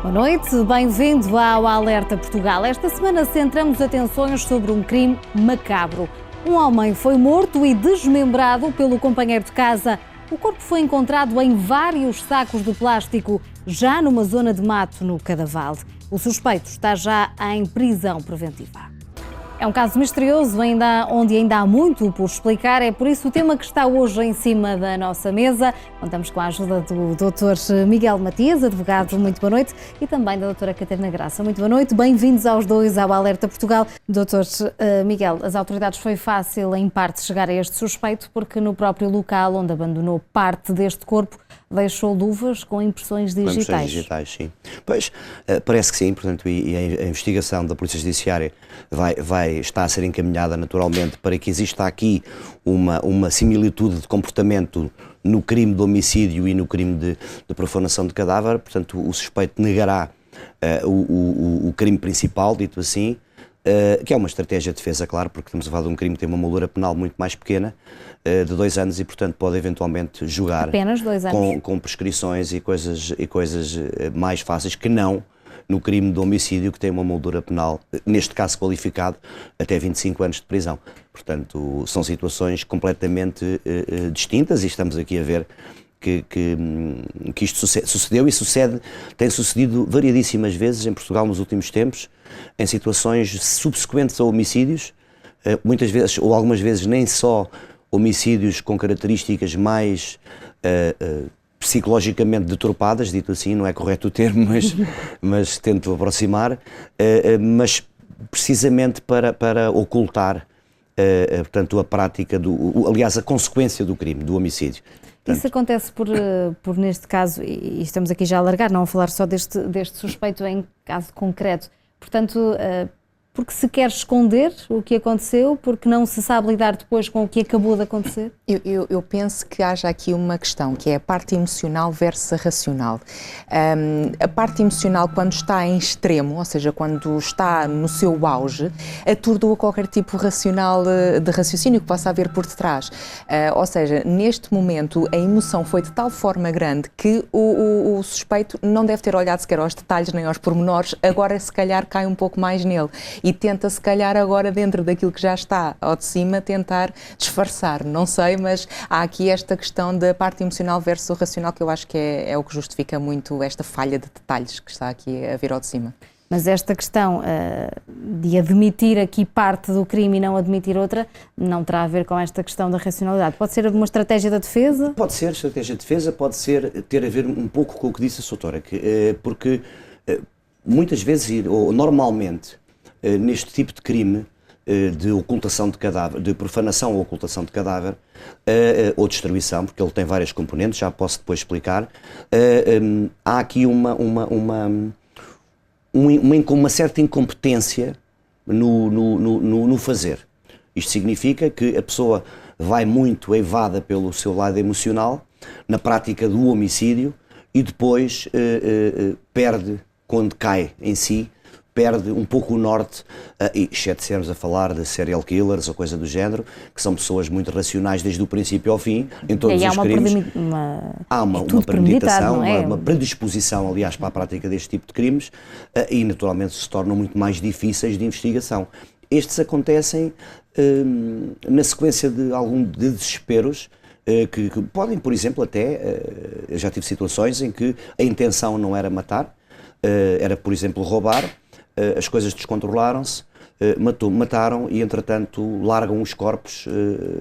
Boa noite, bem-vindo ao Alerta Portugal. Esta semana centramos atenções sobre um crime macabro. Um homem foi morto e desmembrado pelo companheiro de casa. O corpo foi encontrado em vários sacos de plástico, já numa zona de mato no Cadaval. O suspeito está já em prisão preventiva. É um caso misterioso, onde ainda há muito por explicar. É por isso o tema que está hoje em cima da nossa mesa. Contamos com a ajuda do Dr. Miguel Matias, advogado. Muito boa noite. E também da doutora Catarina Graça. Muito boa noite. Bem-vindos aos dois ao Alerta Portugal. Dr. Miguel, as autoridades foi fácil, em parte, chegar a este suspeito, porque no próprio local onde abandonou parte deste corpo, deixou luvas com impressões digitais. Impressões digitais, sim. Pois, parece que sim, portanto, e a investigação da Polícia Judiciária está a ser encaminhada naturalmente para que exista aqui uma similitude de comportamento no crime de homicídio e no crime de profanação de cadáver. Portanto, o suspeito negará o crime principal, dito assim, que é uma estratégia de defesa, claro, porque estamos a falar de um crime que tem uma moldura penal muito mais pequena, de 2 anos, e portanto pode eventualmente julgar apenas 2 anos. Com prescrições e coisas mais fáceis que não no crime de homicídio, que tem uma moldura penal, neste caso qualificado, até 25 anos de prisão. Portanto, são situações completamente distintas, e estamos aqui a ver que isto sucedeu e tem sucedido variedíssimas vezes em Portugal nos últimos tempos, em situações subsequentes a homicídios, muitas vezes, ou algumas vezes nem só homicídios com características mais psicologicamente deturpadas, dito assim, não é correto o termo, mas tento aproximar, mas precisamente para ocultar, portanto, a prática, aliás, a consequência do crime, do homicídio. Portanto, isso acontece por neste caso, e estamos aqui já a alargar, não a falar só deste suspeito em caso concreto, portanto, porque se quer esconder o que aconteceu, porque não se sabe lidar depois com o que acabou de acontecer? Eu penso que haja aqui uma questão, que é a parte emocional versus a racional. A parte emocional, quando está em extremo, ou seja, quando está no seu auge, atordoa qualquer tipo racional de raciocínio que possa haver por detrás. Ou seja, neste momento, a emoção foi de tal forma grande que o suspeito não deve ter olhado sequer aos detalhes nem aos pormenores, agora se calhar cai um pouco mais nele. E tenta, se calhar, agora, dentro daquilo que já está ao de cima, tentar disfarçar. Não sei, mas há aqui esta questão da parte emocional versus o racional, que eu acho que é o que justifica muito esta falha de detalhes que está aqui a vir ao de cima. Mas esta questão de admitir aqui parte do crime e não admitir outra, não terá a ver com esta questão da racionalidade? Pode ser alguma estratégia da defesa? Pode ser estratégia de defesa, pode ter a ver um pouco com o que disse a doutora, porque muitas vezes, ou normalmente, neste tipo de crime de ocultação de cadáver, de profanação ou ocultação de cadáver, ou destruição, porque ele tem várias componentes, já posso depois explicar, há aqui uma certa incompetência no fazer. Isto significa que a pessoa vai muito eivada pelo seu lado emocional na prática do homicídio e depois perde, quando cai em si, perde um pouco o norte, exceto se a falar de serial killers ou coisa do género, que são pessoas muito racionais desde o princípio ao fim, em todos os crimes. Há uma premeditação, uma predisposição, aliás, para a prática deste tipo de crimes, e naturalmente se tornam muito mais difíceis de investigação. Estes acontecem na sequência de desesperos, que podem, por exemplo, eu já tive situações em que a intenção não era matar, era, por exemplo, roubar. As coisas descontrolaram-se, mataram e, entretanto, largam os corpos,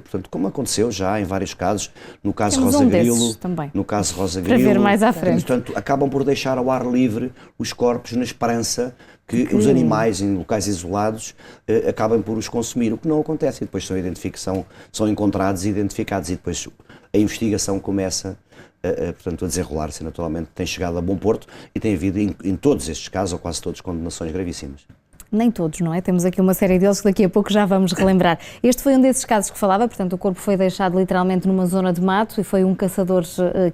portanto, como aconteceu já em vários casos, no caso Rosa Grilo, para ver mais à frente. Portanto, acabam por deixar ao ar livre os corpos na esperança que os animais em locais isolados acabem por os consumir, o que não acontece, e depois são encontrados e identificados, e depois a investigação começa portanto, a desenrolar-se, naturalmente tem chegado a bom porto e tem havido em todos estes casos, ou quase todos, condenações gravíssimas. Nem todos, não é? Temos aqui uma série deles que daqui a pouco já vamos relembrar. Este foi um desses casos que falava, portanto o corpo foi deixado literalmente numa zona de mato e foi um caçador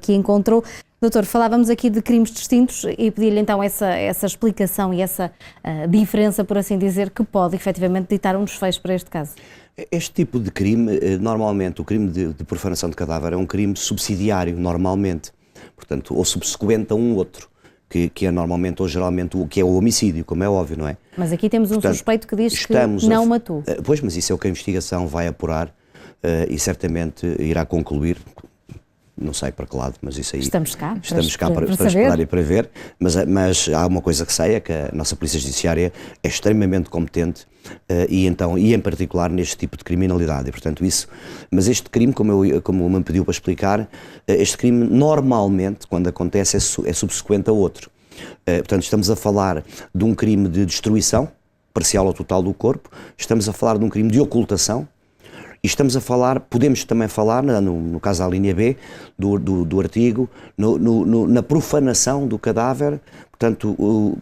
que encontrou. Doutor, falávamos aqui de crimes distintos e pedi-lhe então essa explicação e essa diferença, por assim dizer, que pode efetivamente ditar um desfecho para este caso. Este tipo de crime, normalmente o crime de profanação de cadáver é um crime subsidiário, normalmente, portanto, ou subsequente a um outro, que é normalmente ou geralmente o que é o homicídio, como é óbvio, não é? Mas aqui temos um suspeito que diz que não matou. Pois, mas isso é o que a investigação vai apurar e certamente irá concluir. Não sei para que lado, mas isso aí... Estamos cá para esperar e para ver, mas há uma coisa que sei, é que a nossa Polícia Judiciária é extremamente competente e em particular neste tipo de criminalidade, e portanto isso... Mas este crime, como me pediu para explicar, este crime normalmente, quando acontece, é subsequente a outro. Portanto, estamos a falar de um crime de destruição, parcial ou total do corpo, estamos a falar de um crime de ocultação, e estamos a falar, podemos também falar, no caso da linha B do artigo, na profanação do cadáver, portanto,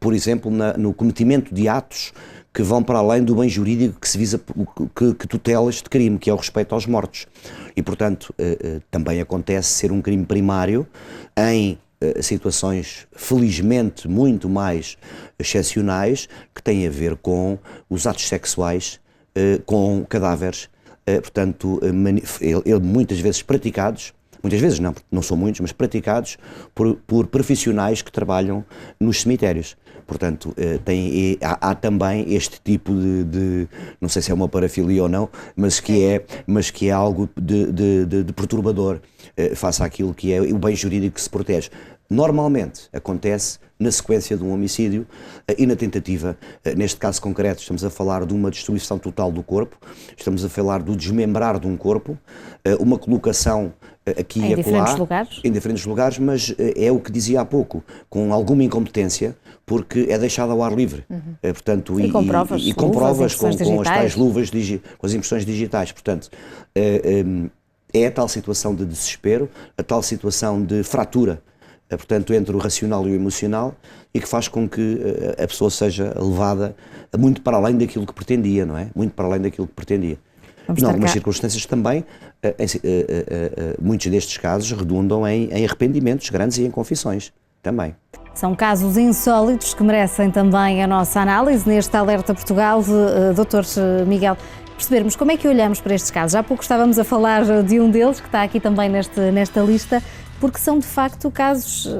por exemplo, no cometimento de atos que vão para além do bem jurídico que se visa, que tutela este crime, que é o respeito aos mortos. E, portanto, também acontece ser um crime primário em situações, felizmente, muito mais excepcionais, que têm a ver com os atos sexuais com cadáveres, portanto, muitas vezes praticados, muitas vezes não são muitos, mas praticados por profissionais que trabalham nos cemitérios. Portanto, há também este tipo de, não sei se é uma parafilia ou não, mas que é algo de perturbador face àquilo que é o bem jurídico que se protege. Normalmente acontece na sequência de um homicídio e na tentativa, neste caso concreto, estamos a falar de uma destruição total do corpo, estamos a falar do desmembrar de um corpo, uma colocação aqui e acolá, em diferentes lugares, mas é o que dizia há pouco, com alguma incompetência, porque é deixado ao ar livre. Portanto, e com provas, com as tais luvas, com as impressões digitais. Portanto, é a tal situação de desespero, a tal situação de fratura, portanto, entre o racional e o emocional, e que faz com que a pessoa seja levada muito para além daquilo que pretendia, não é? Muito para além daquilo que pretendia. Em algumas circunstâncias também, muitos destes casos redundam em arrependimentos grandes e em confissões também. São casos insólitos que merecem também a nossa análise neste Alerta Portugal. Dr. Miguel, percebermos como é que olhamos para estes casos. Há pouco estávamos a falar de um deles, que está aqui também nesta lista, porque são de facto casos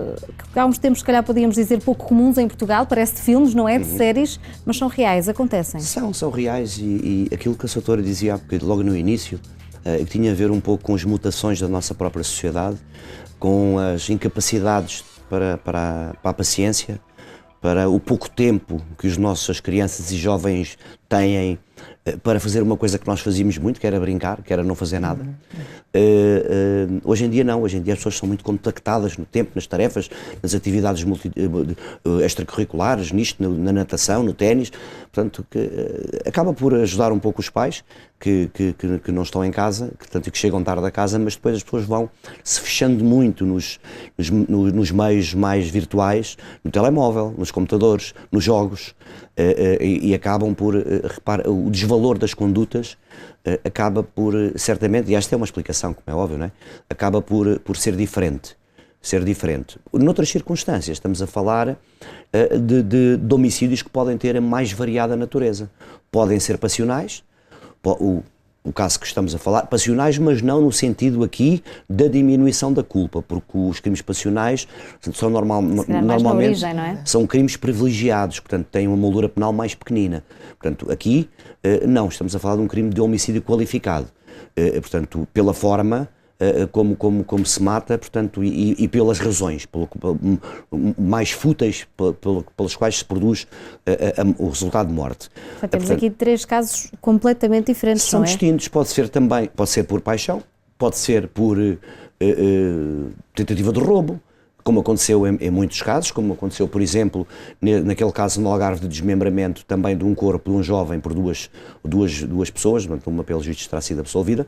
que há uns tempos, se calhar podíamos dizer, pouco comuns em Portugal, parece de filmes, não é? De séries, mas são reais, acontecem. São reais e aquilo que a sua doutora dizia logo no início, que tinha a ver um pouco com as mutações da nossa própria sociedade, com as incapacidades para a paciência, para o pouco tempo que as nossas crianças e jovens têm para fazer uma coisa que nós fazíamos muito, que era brincar, que era não fazer nada. Hoje em dia não, hoje em dia as pessoas são muito contactadas no tempo, nas tarefas, nas atividades extracurriculares, na natação, no ténis, portanto, acaba por ajudar um pouco os pais que não estão em casa, que chegam tarde a casa, mas depois as pessoas vão se fechando muito nos meios mais virtuais, no telemóvel, nos computadores, nos jogos, e acabam por, o desvalor das condutas acaba por, certamente, e esta é uma explicação, como é óbvio, não é? Acaba por ser diferente. Noutras circunstâncias, estamos a falar de homicídios que podem ter a mais variada natureza. Podem ser passionais, o caso que estamos a falar, passionais, mas não no sentido aqui da diminuição da culpa, porque os crimes passionais são normalmente origem, não é? São crimes privilegiados, portanto têm uma moldura penal mais pequenina. Portanto, aqui não, estamos a falar de um crime de homicídio qualificado, portanto, pela forma como se mata, portanto, e pelas razões mais fúteis pelas quais se produz o resultado de morte. Temos aqui 3 casos completamente diferentes, são não é? distintos, pode ser por paixão, pode ser por tentativa de roubo, como aconteceu em muitos casos, como aconteceu, por exemplo, naquele caso no Algarve de desmembramento também de um corpo de um jovem por duas pessoas, uma pelos vistos terá sido absolvida,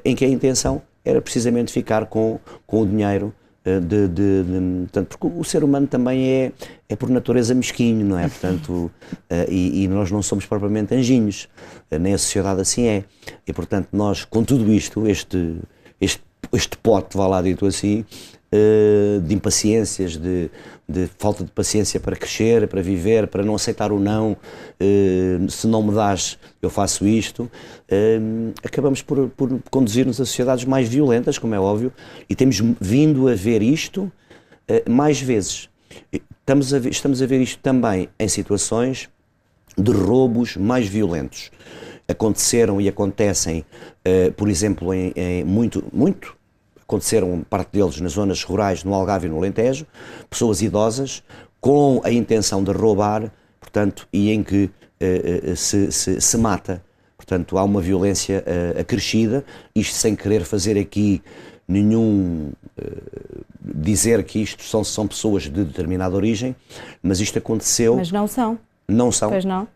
em que a intenção era precisamente ficar com o dinheiro, portanto, porque o ser humano também é por natureza mesquinho, não é? Portanto, e nós não somos propriamente anjinhos, nem a sociedade assim é. E, portanto, nós, com tudo isto, este pote, vá lá dito assim, de impaciências, de falta de paciência para crescer, para viver, para não aceitar o não, se não me dás, eu faço isto, acabamos por conduzir-nos a sociedades mais violentas, como é óbvio, e temos vindo a ver isto mais vezes. Estamos a ver isto também em situações de roubos mais violentos. Aconteceram e acontecem, por exemplo, aconteceram parte deles nas zonas rurais, no Algarve e no Alentejo, pessoas idosas com a intenção de roubar, portanto, e em que se mata. Portanto, há uma violência acrescida, isto sem querer fazer aqui dizer que isto são pessoas de determinada origem, mas isto aconteceu. Mas não são. Não são. Pois não.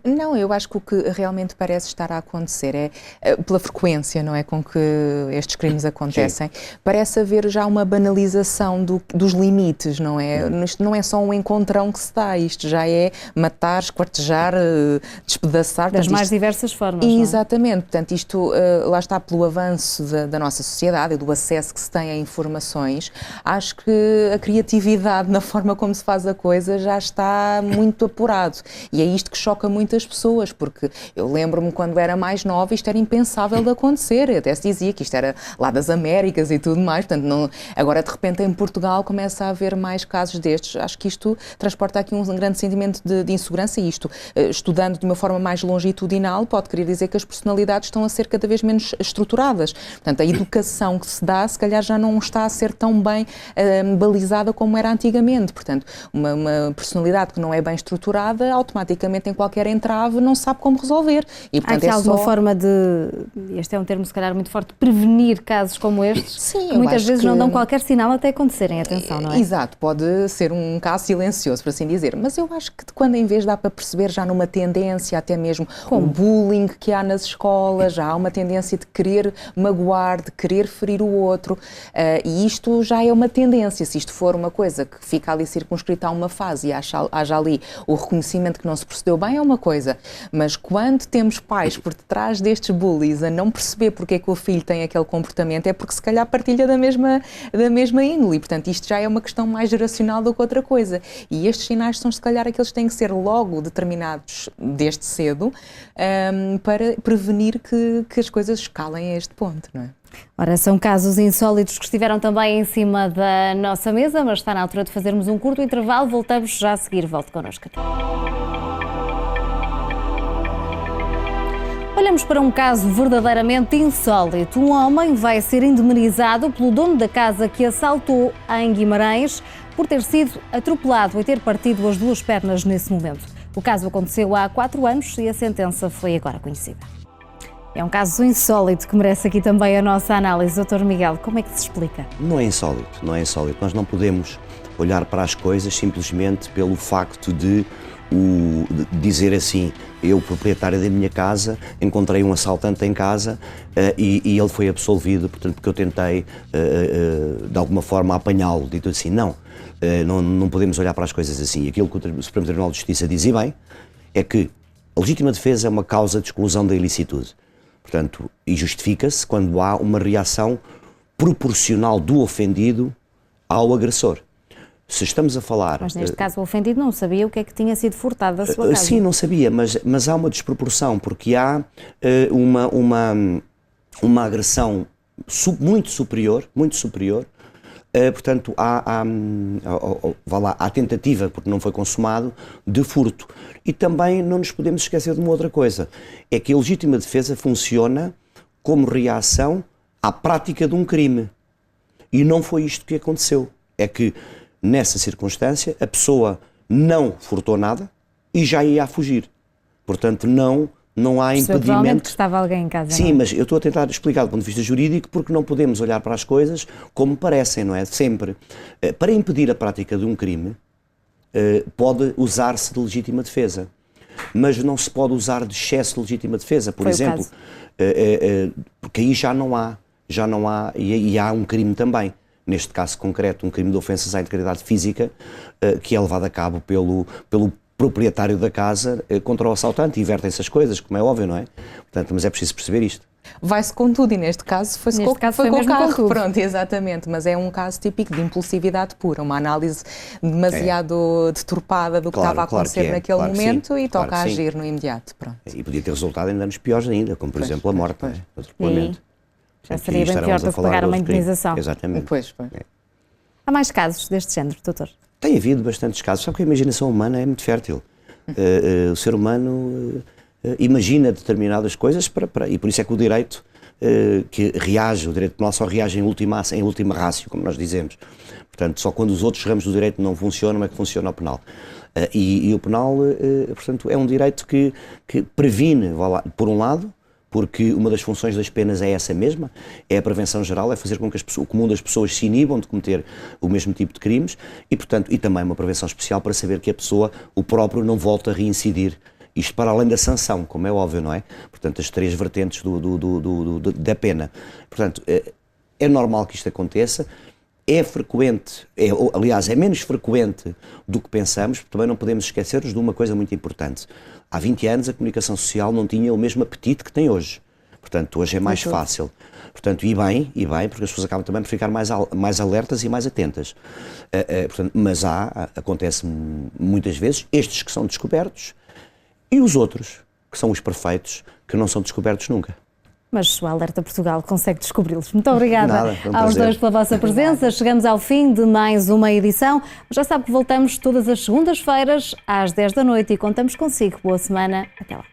Não, eu acho que o que realmente parece estar a acontecer é, pela frequência, não é, com que estes crimes acontecem, parece haver já uma banalização dos limites, não é? Isto não é só um encontrão que se dá, isto já é matar, esquartejar, despedaçar. Das mais diversas formas. Exatamente, portanto isto lá está pelo avanço da nossa sociedade e do acesso que se tem a informações, acho que a criatividade na forma como se faz a coisa já está muito apurado e é isto que choca muitas pessoas, porque eu lembro-me quando era mais nova, isto era impensável de acontecer, até se dizia que isto era lá das Américas e tudo mais, portanto, agora de repente em Portugal começa a haver mais casos destes, acho que isto transporta aqui um grande sentimento de insegurança e isto, estudando de uma forma mais longitudinal, pode querer dizer que as personalidades estão a ser cada vez menos estruturadas, portanto, a educação que se dá, se calhar já não está a ser tão bem balizada como era antigamente, portanto, uma personalidade que não é bem estruturada, automaticamente em qualquer entrave não sabe como resolver. E, portanto, há aqui alguma forma de, este é um termo se calhar muito forte, prevenir casos como estes, sim, que muitas vezes não dão qualquer sinal até acontecerem, atenção, não é? Exato, pode ser um caso silencioso, por assim dizer, mas eu acho que quando em vez dá para perceber já numa tendência, até mesmo o bullying que há nas escolas, já há uma tendência de querer magoar, de querer ferir o outro, e isto já é uma tendência, se isto for uma coisa que fica ali circunscrita a uma fase e haja ali o reconhecimento que não se procedeu bem, é uma coisa, mas quando temos pais por detrás destes bullies a não perceber porque é que o filho tem aquele comportamento, é porque se calhar partilha da mesma índole, e portanto isto já é uma questão mais geracional do que outra coisa, e estes sinais são se calhar aqueles que têm que ser logo determinados desde cedo, para prevenir que as coisas escalem a este ponto, não é? Ora, são casos insólitos que estiveram também em cima da nossa mesa, mas está na altura de fazermos um curto intervalo, voltamos já a seguir, volte connosco. Olhamos para um caso verdadeiramente insólito. Um homem vai ser indemnizado pelo dono da casa que assaltou em Guimarães por ter sido atropelado e ter partido as duas pernas nesse momento. O caso aconteceu há 4 anos e a sentença foi agora conhecida. É um caso insólito que merece aqui também a nossa análise. Dr. Miguel, como é que se explica? Não é insólito, não é insólito. Nós não podemos olhar para as coisas simplesmente pelo facto de dizer assim, eu, proprietário da minha casa, encontrei um assaltante em casa e ele foi absolvido, portanto, porque eu tentei, de alguma forma, apanhá-lo, dito assim. Não podemos olhar para as coisas assim. Aquilo que o Supremo Tribunal de Justiça diz, e bem, é que a legítima defesa é uma causa de exclusão da ilicitude. Portanto, e justifica-se quando há uma reação proporcional do ofendido ao agressor. Se estamos a falar... Mas neste caso o ofendido não sabia o que é que tinha sido furtado da sua casa. Sim, não sabia, mas há uma desproporção, porque há uma agressão muito superior, portanto há tentativa, porque não foi consumado, de furto. E também não nos podemos esquecer de uma outra coisa, é que a legítima defesa funciona como reação à prática de um crime. E não foi isto que aconteceu. É que nessa circunstância, a pessoa não furtou nada e já ia a fugir. Portanto, não há impedimento. Provavelmente que estava alguém em casa. Sim, mas eu estou a tentar explicar do ponto de vista jurídico porque não podemos olhar para as coisas como parecem, não é? Sempre. Para impedir a prática de um crime, pode usar-se de legítima defesa. Mas não se pode usar de excesso de legítima defesa, por exemplo. Porque aí já não há e há um crime também. Neste caso concreto, um crime de ofensas à integridade física, que é levado a cabo pelo proprietário da casa contra o assaltante, e invertem-se as coisas, como é óbvio, não é? Portanto, mas é preciso perceber isto. Vai-se com tudo, e neste caso foi com o carro. Pronto, exatamente, mas é um caso típico de impulsividade pura, uma análise demasiado deturpada do que estava a acontecer naquele momento, e toca a agir no imediato. Pronto. E podia ter resultado em danos piores ainda, como por exemplo a morte, o atropelamento. Já seria bem pior do que pagar uma indemnização. Exatamente. Pois. Há mais casos deste género, doutor? Tem havido bastantes casos. Sabe que a imaginação humana é muito fértil. O ser humano imagina determinadas coisas e por isso é que o direito que reage, o direito penal só reage em última ratio, como nós dizemos. Portanto, só quando os outros ramos do direito não funcionam é que funciona o penal. E o penal, portanto, é um direito que previne, por um lado, porque uma das funções das penas é essa mesma, é a prevenção geral, é fazer com que o comum das pessoas se inibam de cometer o mesmo tipo de crimes e, portanto, e também uma prevenção especial para saber que a pessoa, o próprio, não volta a reincidir. Isto para além da sanção, como é óbvio, não é? Portanto, as três vertentes da pena. Portanto, é normal que isto aconteça. É frequente, aliás, é menos frequente do que pensamos, porque também não podemos esquecer-nos de uma coisa muito importante. Há 20 anos a comunicação social não tinha o mesmo apetite que tem hoje. Portanto, hoje é mais fácil. Portanto, e bem, porque as pessoas acabam também por ficar mais alertas e mais atentas. Portanto, mas acontece muitas vezes, estes que são descobertos e os outros, que são os perfeitos, que não são descobertos nunca. Mas o Alerta Portugal consegue descobri-los. Muito obrigada aos dois pela vossa presença. Chegamos ao fim de mais uma edição. Já sabe que voltamos todas as segundas-feiras às 10 da noite e contamos consigo. Boa semana. Até lá.